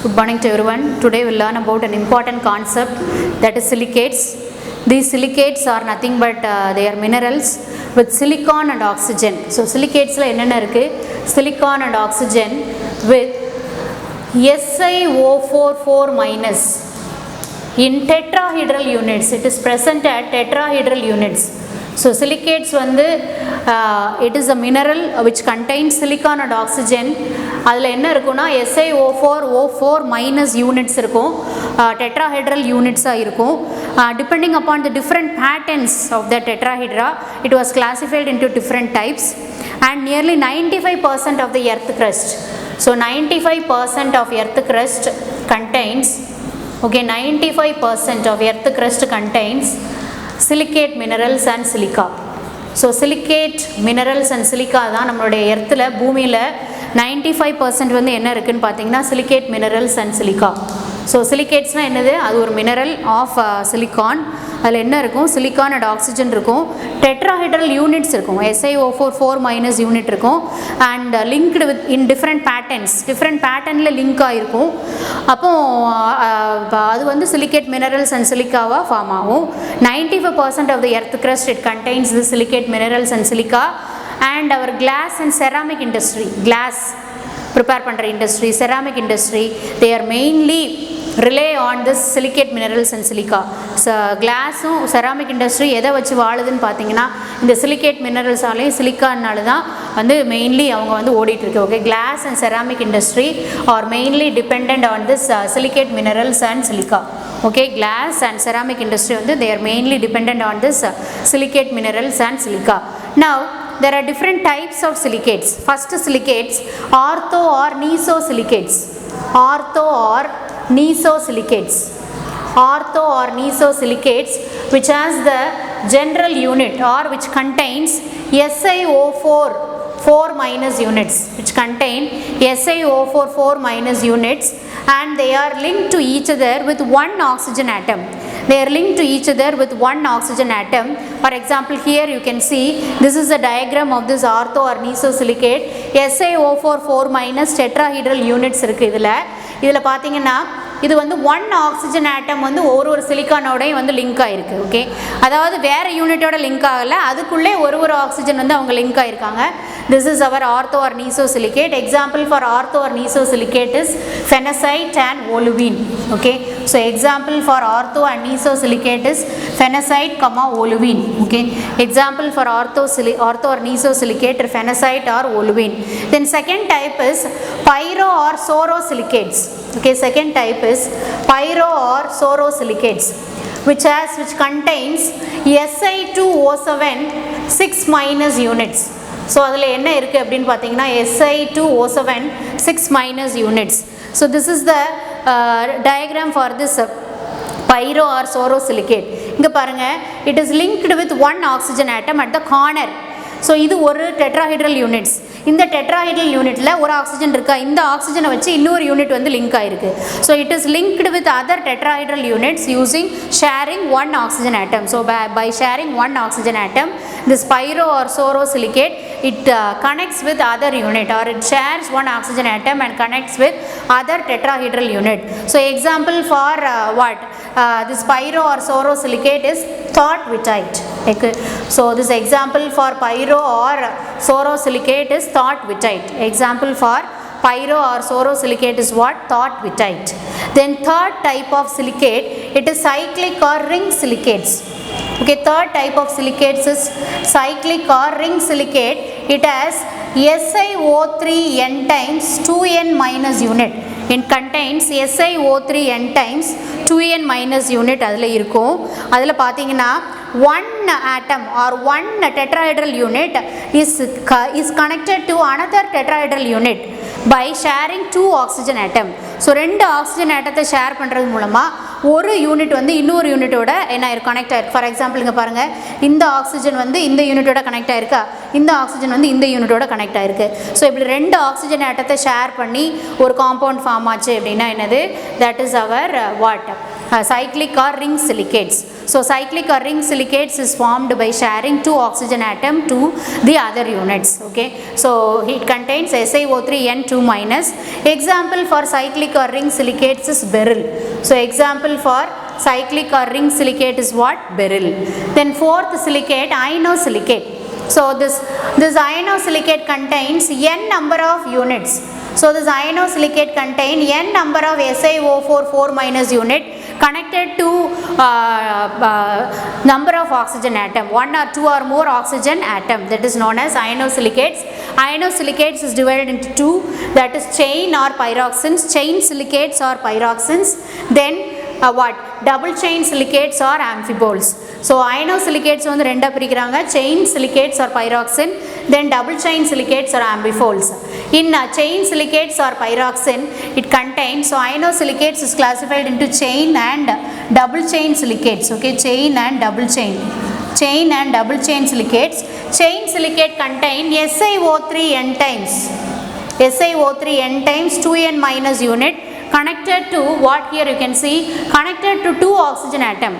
Good morning to everyone. Today we will learn about an important concept, that is silicates. These silicates are nothing but they are minerals with silicon and oxygen. So silicates la enna irukku? Silicon and oxygen with SiO4 minus in tetrahedral units. It is present at tetrahedral units. So silicates வந்து it is a mineral which contains silicon and oxygen. அதில் என்ன இருக்குன்னா SiO4 minus units இருக்கும், tetrahedral unitsஆக இருக்கும். Depending upon the different patterns of the tetrahedra, it was classified into different types, and nearly 95% of the earth crust. So 95% of earth crust contains, 95% of earth crust contains silicate minerals and silica. So silicate minerals and silica தான் நம்மளுடைய எர்த்தில் பூமியில் 95% வந்து என்ன இருக்குன்னு பார்த்தீங்கன்னா silicate minerals and silica. So சிலிகேட்ஸ்னால் என்னது? அது ஒரு மினரல் ஆஃப் சிலிக்கான். அதில் என்ன இருக்கும்? சிலிக்கான் அண்ட் ஆக்சிஜன் இருக்கும். டெட்ராஹெட்ரல் யூனிட்ஸ் இருக்கும், SiO4 மைனஸ் யூனிட் இருக்கும். And linked with in different பேட்டர்னில் லிங்க் ஆகிருக்கும். அப்போது அது வந்து சிலிகேட் மினரல்ஸ் அண்ட் சிலிக்காவாக ஃபார்ம் ஆகும். 95% of the earth crust it contains the silicate minerals and silica. And our glass and ceramic industry, glass prepare பண்ணுற industry, ceramic industry, they are mainly rely on this silicate minerals and silica. So glassும் ceramic industry எதை வச்சு வாழுதுன்னு பார்த்தீங்கன்னா இந்த silicate mineralஸாலே சிலிக்கானால தான் வந்து mainly அவங்க வந்து ஓடிட்டுருக்கு. Okay, glass and ceramic industry are mainly dependent on this silicate minerals and silica. Okay, glass and ceramic industry வந்து they are mainly dependent on this silicate minerals and silica. Now there are different types of silicates. First silicates, ortho or nesosilicates. Ortho or nesosilicates. Ortho or nesosilicates which has the general unit or which contains SiO4 minus units, which contain SiO4 minus units, and they are linked to each other with one oxygen atom. They are linked to each other with one oxygen atom. For example, here you can see this is a diagram of this ortho or nesosilicate. SiO4 minus tetrahedral units இருக்கு. இதில் பார்த்தீங்கன்னா இது வந்து one oxygen ஆட்டம் வந்து ஒரு சிலிக்கானோடையும் வந்து link ஆகிருக்கு. Okay, அதாவது வேறு யூனிட்டோட லிங்க் ஆகலை, அதுக்குள்ளே ஒரு ஆக்சிஜன் வந்து அவங்க லிங்க் ஆகிருக்காங்க. This is our ortho or nesosilicate. Example for ortho or nesosilicate is phenacite and olivine. Okay, so example for ortho and nesosilicate is phenacite olivine. Okay, example for ortho or nesosilicate phenacite or olivine. Then second type is pyro or sorosilicates. Okay, second type is pyro or sorosilicates which contains Si2O7 6 minus units. So அதில் என்ன இருக்குது அப்படின்னு பார்த்தீங்கன்னா Si2O7 6 minus units. So this is the diagram for this pyro or sorosilicate. இங்கே பாருங்கள், it is linked with one oxygen atom at the corner. So இது ஒரு tetrahedral units. இந்த டெட்ராஹெட்ரல் யூனிட்டில் ஒரு ஆக்சிஜன் இருக்கா, இந்த ஆக்சிஜனை வச்சு இன்னொரு யூனிட் வந்து லிங்க் ஆகிருக்கு. So it is linked with other tetrahedral units using sharing one oxygen atom. So by sharing one oxygen atom, this pyro or sorosilicate it connects with other unit, or it shares one oxygen atom and connects with other tetrahedral unit. So example for this pyro or sorosilicate is thawdtwitite. Okay, so this example for pyro or sorosilicate is thawdtwitite. Example for pyro or sorosilicate is what? Thawdtwitite. Then third type of silicate, it is cyclic or ring silicates. Okay, third type of silicates is cyclic or ring silicate. It has SiO3 n times 2n minus unit. It contains SiO3 n times 2n minus unit. அதில் இருக்கும். அதில் பார்த்தீங்கன்னா one atom or one tetrahedral unit is connected to another tetrahedral unit by sharing two oxygen atom. So ரெண்டு oxygen ஆட்டத்தை share பண்ணுறது மூலமாக ஒரு unit வந்து இன்னொரு யூனிட்டோட என்ன ஆயிருக்கு, கனெக்ட் ஆயிருக்கு. ஃபார் எக்ஸாம்பிள் இங்கே பாருங்கள், இந்த ஆக்சிஜன் வந்து இந்த யூனிட்டோட கனெக்ட் ஆயிருக்கா, இந்த ஆக்சிஜன் வந்து இந்த யூனிட்டோட கனெக்ட் ஆயிருக்கு. ஸோ இப்படி ரெண்டு ஆக்சிஜன் ஆட்டத்தை ஷேர் பண்ணி ஒரு காம்பவுண்ட் ஃபார்ம் ஆச்சு அப்படின்னா என்னது? That is our what cyclic or ring silicates. So cyclic or ring silicates is formed by sharing 2 oxygen atom to the other units. Okay, so it contains SiO3n2 minus. Example for cyclic or ring silicates is beryl. So example for cyclic or ring silicate is what? Beryl. Then fourth silicate, inosilicates. So this inosilicates contains n number of units. So this inosilicates contain n number of SiO4 4 minus unit connected to number of oxygen atom, 1 or 2 or more oxygen atom, that is known as inosilicates. Inosilicates is divided into 2, that is chain or pyroxenes, chain silicates or pyroxenes, then what? Double chain silicates or amphiboles. So inosilicates வந்து ரெண்டா பிரிக்கிறாங்க, chain silicates or pyroxene, then double chain silicates or amphiboles. In chain silicates or pyroxene, it contains, so inosilicates is classified into chain and double chain silicates. Okay, chain and double chain. Chain and double chain silicates. Chain silicate contain SiO3 n times. SiO3 n times 2n minus unit connected to what? Here you can see, connected to 2 oxygen atom.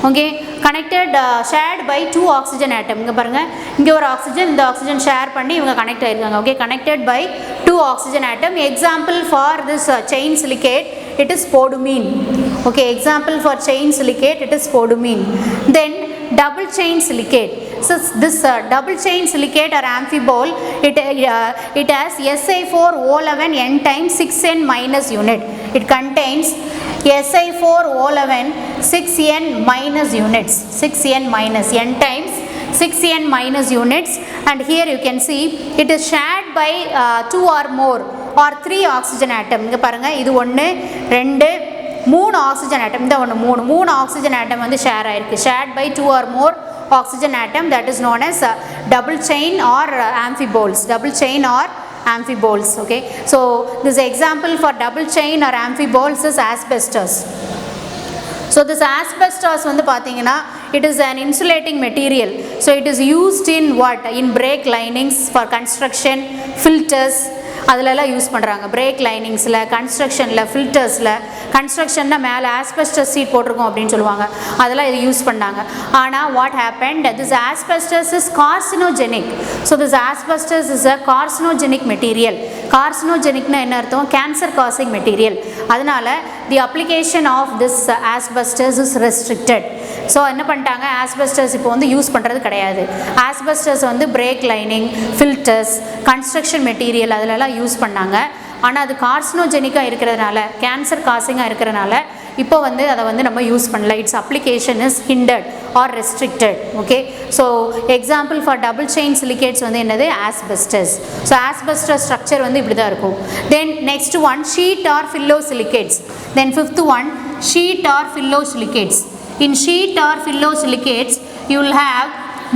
Okay, connected shared by 2 oxygen atom. இங்க பாருங்க, இங்க ஒரு oxygen, இந்த oxygen share பண்ணி இவங்க connect ஆயிருக்காங்க. Okay, connected by 2 oxygen atom. Example for this chain silicate, it is spodumene. Okay, example for chain silicate, it is spodumene. Then double chain silicate. So this double chain silicate or amphibole, it has Si4O11 n times 6n minus unit. It contains Si4O11 6n minus units, 6n minus n times 6n minus units, and here you can see it is shared by 2 or more or 3 oxygen atom. இங்க பாருங்க, இது 1 2 3 oxygen atom, இந்த ஒன்று 3 oxygen atom வந்து share ஆயிருக்கு, shared by 2 or more oxygen atom, that is known as double chain or amphiboles, double chain or amphiboles. Okay, so this example for double chain or amphiboles is asbestos. So this asbestos வந்து பார்த்தீங்கன்னா, it is an insulating material, so it is used in what? In brake linings for construction, filters, அதிலெல்லாம் use பண்ணுறாங்க. Break லைனிங்ஸில், கன்ஸ்ட்ரக்ஷனில், ஃபில்டர்ஸில், கன்ஸ்ட்ரக்ஷன்னா மேலே asbestos seat போட்டிருக்கோம் அப்படின்னு சொல்லுவாங்க, அதெல்லாம் இது யூஸ் பண்ணாங்க. ஆனால் what happened, this asbestos is carcinogenic. So this asbestos is a carcinogenic material. கார்சினோஜெனிக்னா என்ன அர்த்தம்? Cancer causing material. அதனால the application of this asbestos is restricted. So என்ன பண்ணிட்டாங்க, ஆஸ்பெஸ்டஸ் இப்போ வந்து யூஸ் பண்ணுறது கிடையாது. ஆஸ்பெஸ்டஸ் வந்து brake lining, filters, construction material அதிலெல்லாம் யூஸ் பண்ணாங்க. ஆனால் அது கார்சினோஜெனிக்காக இருக்கிறதுனால, கேன்சர் காசிங்காக இருக்கிறதுனால இப்போ வந்து அதை வந்து நம்ம யூஸ் பண்ணல. Its application is hindered or restricted. Okay, so example for double chain silicates வந்து என்னது? ஆஸ்பெஸ்டஸ். ஸோ ஆஸ்பெஸ்டஸ் ஸ்ட்ரக்சர் வந்து இப்படி தான் இருக்கும். Then next one sheet or phyllo silicates. Then fifth one sheet or phyllo silicates. In sheet or filler silicates, you will have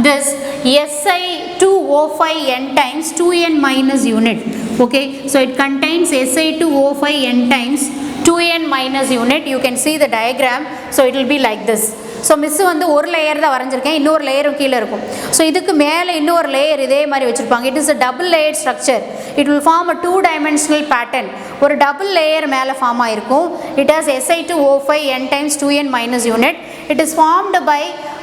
this Si2O5 n times 2n minus unit. Okay, so it contains Si2O5 n times 2n minus unit. You can see the diagram, so it will be like this. So miss வந்து ஒரு layer தான் வரைஞ்சிருக்கேன், இன்னொரு லேயரும் கீழே இருக்கும். So இதுக்கு மேலே இன்னொரு லேயர் இதே மாதிரி வச்சுருப்பாங்க. It is a double layer structure. It will form a 2 dimensional pattern. ஒரு டபுள் லேயர் மேலே ஃபார்ம் ஆகிருக்கும். It has Si2O5 n times 2n minus unit. It is formed by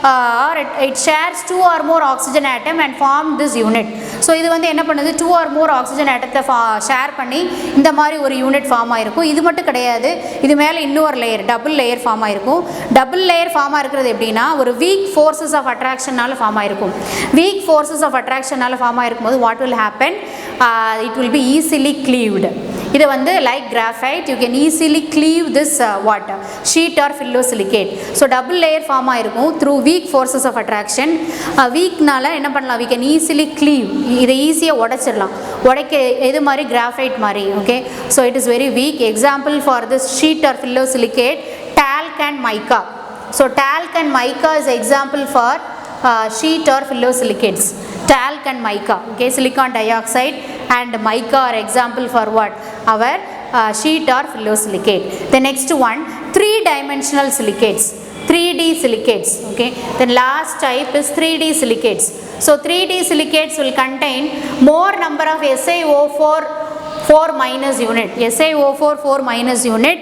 or it shares 2 or more oxygen atom and form this unit. So இது வந்து என்ன பண்ணுது, 2 or more oxygen atomத்தை share பண்ணி இந்த மாதிரி ஒரு யூனிட் ஃபார்ம் ஆகிருக்கும். இது மட்டும் கிடையாது, இது மேலே இன்னொரு லேயர், டபுள் லேயர் ஃபார்ம் ஆகிருக்கும். டபுள் லேயர் ஃபார்ம் ஆகிருக்கிறது எப்படின்னா, ஒரு வீக் ஃபோர்ஸஸ் ஆஃப் அட்ராக்ஷனால் ஃபார்ம் ஆகிருக்கும். வீக் ஃபோர்ஸஸ் ஆஃப் அட்ராக்ஷனால் ஃபார்ம் ஆகிருக்கும் போது what will happen, it will be easily cleaved. இது வந்து like graphite, you can easily cleave this what sheet or phyllo silicate. So double layer form ஆகிருக்கும் through weak forces of attraction. வீக்னால என்ன பண்ணலாம், we can easily cleave, இதை ஈஸியாக உடைச்சிடலாம். உடைக்க எது மாதிரி, கிராஃபைட் மாதிரி. Okay, so it is very weak. Example for this sheet or phyllo silicate, talc and mica. So talc and mica is example for sheet or filler silicates. Talc and mica, okay, silicon dioxide and mica are example for what? Our sheet or filler silicate. The next one, 3-dimensional silicates, 3D silicates. Okay, the last type is 3D silicates. So 3D silicates will contain more number of SiO4 4 minus unit, SiO4 4 minus unit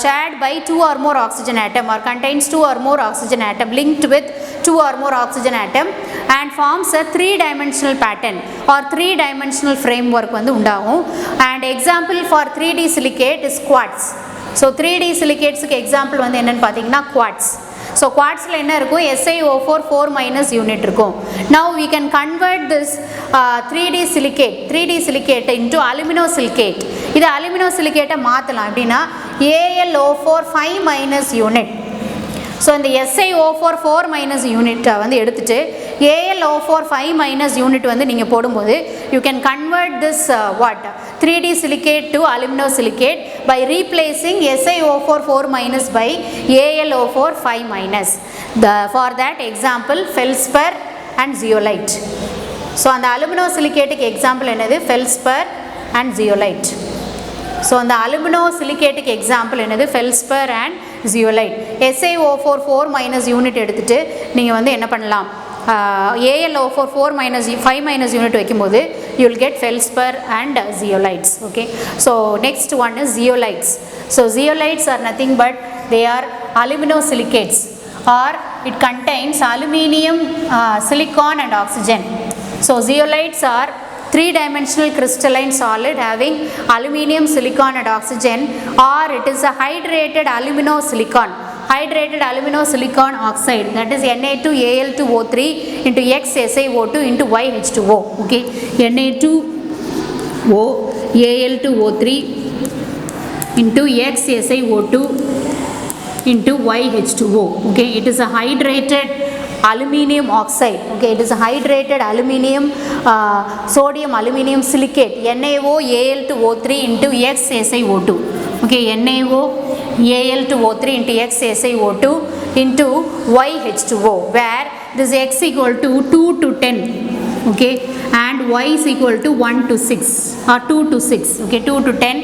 shared by 2 or more oxygen atom or contains 2 or more oxygen atom linked with 2 or more oxygen atom and forms a 3-dimensional pattern or 3-dimensional framework வந்து உண்டாகும். And example for 3D silicate is quartz. So 3D silicates க்கு example வந்து என்னன்னு பார்த்தீங்கன்னா quartz. So quartzல என்ன இருக்கும்? SiO4 4- unit இருக்கும். Now we can convert this 3D silicate into aluminosilicate. இது aluminosilicate மாற்றலாம் அப்படின்னா AlO4 5- unit. So இந்த SiO4 4- unit வந்து எடுத்துட்டு AlO4 5- unit வந்து நீங்கள் போடும்போது you can convert this 3D silicate to aluminosilicate by replacing SiO4 4- by AlO4 5-. For that example feldspar and zeolite. So அந்த aluminosilicate example என்னது? feldspar and zeolite. So அந்த aluminosilicate example என்னது? feldspar and zeolite. SiO4 4- unit எடுத்துட்டு நீங்கள் வந்து என்ன பண்ணலாம்? AlO4 5- unit வைக்கும்போது you will get feldspar and zeolites. Okay, so next one is zeolites. So zeolites are nothing but they are aluminosilicates or it contains aluminium, silicon and oxygen. So zeolites are 3-dimensional crystalline solid having aluminium, silicon and oxygen, or it is a hydrated aluminosilicon oxide, that is Na2Al2O3 into XSiO2 into YH2O. Okay, Na2O Al2O3 into XSiO2 into YH2O. Okay, it is a hydrated aluminum oxide. Okay, it is a hydrated aluminium sodium aluminium silicate NaOAl2O3 into XSiO2. Okay, NaOAl2O3 into XSiO2 into YH2O, where this X equal to 2 to 10. Okay, and Y is equal to 1 to 6 or 2 to 6. Okay, 2 to 10.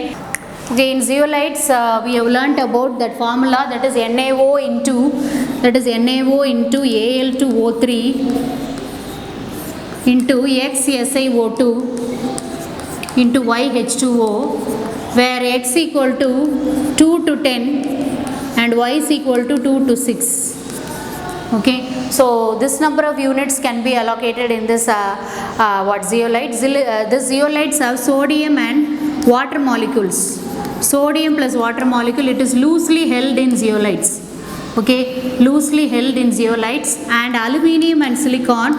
Okay, in zeolites we have learnt about that formula, that is NaO into Al2O3 into XSiO2 into YH2O, where X equal to 2 to 10 and Y is equal to 2 to 6. Okay, so this number of units can be allocated in this zeolites. The zeolites have sodium and water molecules. Sodium plus water molecule, it is loosely held in zeolites. Okay, loosely held in zeolites, and aluminium and silicon,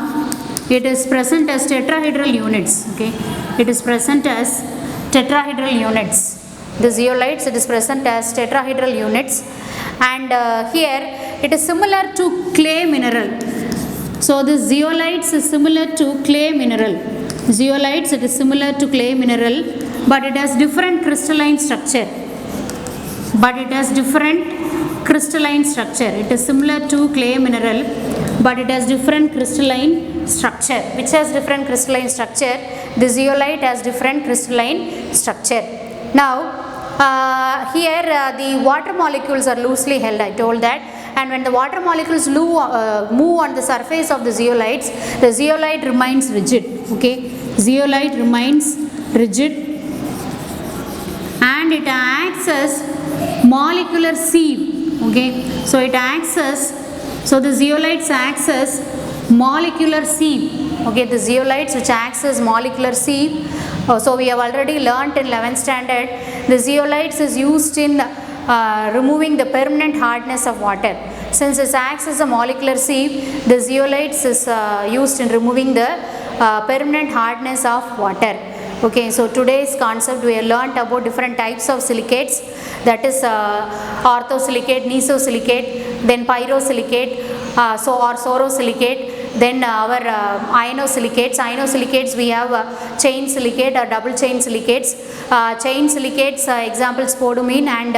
it is present as tetrahedral units. Okay, it is present as tetrahedral units. The zeolites, it is present as tetrahedral units, and here it is similar to clay mineral. So the zeolites is similar to clay mineral. Zeolites, it is similar to clay mineral, but it has different crystalline structure. It is similar to clay mineral, but it has different crystalline structure. Which has different crystalline structure? The zeolite has different crystalline structure. Now here the water molecules are loosely held, I told that, and when the water molecules move on the surface of the zeolites, the zeolite remains rigid. Okay, zeolite remains rigid, and it acts as molecular sieve. Okay, so it acts as, so the zeolites acts as molecular sieve. Okay, the zeolites which acts as molecular sieve. So we have already learnt in 11th standard, the zeolites is used in removing the permanent hardness of water. Since it acts as a molecular sieve, the zeolites is used in removing the permanent hardness of water. Okay, so today's concept we have learnt about different types of silicates, that is orthosilicate, nesosilicate, then pyrosilicate, or sorosilicate, then our ionosilicates we have chain silicate or double chain silicates. Chain silicates example spodumene, and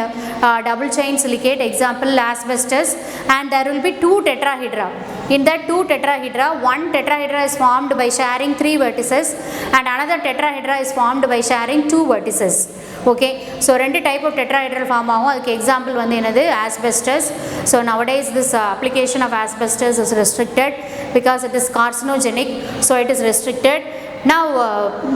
double chain silicate example asbestos, and there will be 2 tetrahedra. In that 2 tetrahedra, one tetrahedra is formed by sharing 3 vertices and another tetrahedra is formed by sharing 2 vertices. Okay, so rendu type of tetrahedral form ஆகும். அதுக்கு example வந்து என்னது? asbestos. So nowadays this application of asbestos is restricted because it is carcinogenic, so it is restricted. Now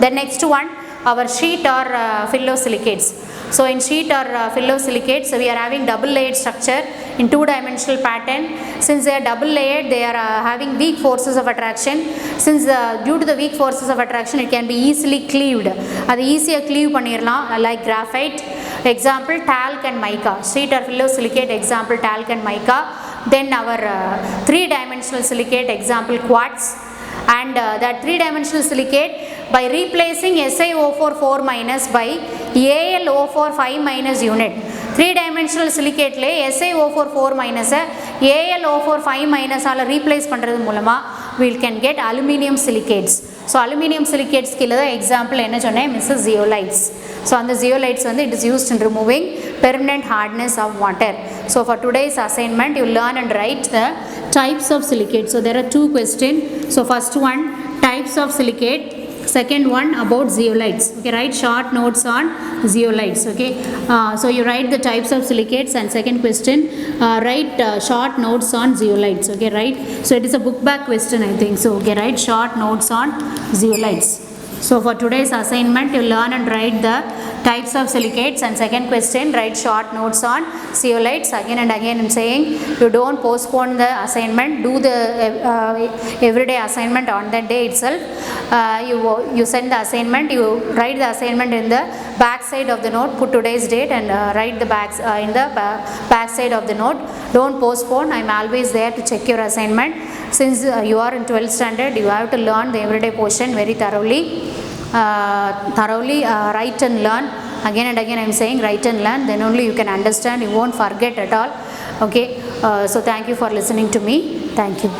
the next one, our sheet or phyllosilicates. So in sheet or phyllosilicates, we are having double layered structure in two-dimensional pattern. Since they are double layered, they are having weak forces of attraction. Since due to the weak forces of attraction, it can be easily cleaved. அது ஈஸியாக cleave பண்ணிடலாம், like graphite. Example, talc and mica. Sheet or phyllosilicate, example, talc and mica. Then our three-dimensional silicate, example, quartz. And that three-dimensional silicate, by replacing SiO4 minus by AlO4 5 minus unit. Three-dimensional silicate le SiO4 minus AlO4 5 minus ஆல replace பண்றது மூலமா we can get aluminium silicates. So aluminium silicates க்கு இல்ல example என்ன சொன்னேன், Mrs. zeolites. So அந்த zeolites வந்து it is used in removing permanent hardness of water. So for today's assignment, you learn and write the types of silicate. So there are two questions. So first one, types of silicate. Second one, about zeolites. Okay, write short notes on zeolites. Okay, so you write the types of silicates, and second question, write short notes on zeolites. Okay, right. So it is a book back question, I think. So okay, write short notes on zeolites. So for today's assignment, you learn and write the types of silicates, and second question, write short notes on zeolites. Again and again I'm saying, you don't postpone the assignment, do the everyday assignment on that day itself. You send the assignment, you write the assignment in the back side of the note, put today's date and write the in the back side of the note. Don't postpone, I'm always there to check your assignment. Since you are in 12th standard, you have to learn the everyday portion very thoroughly. Write and learn. Again and again I'm saying, write and learn, then only you can understand, you won't forget at all. Okay, so thank you for listening to me. Thank you.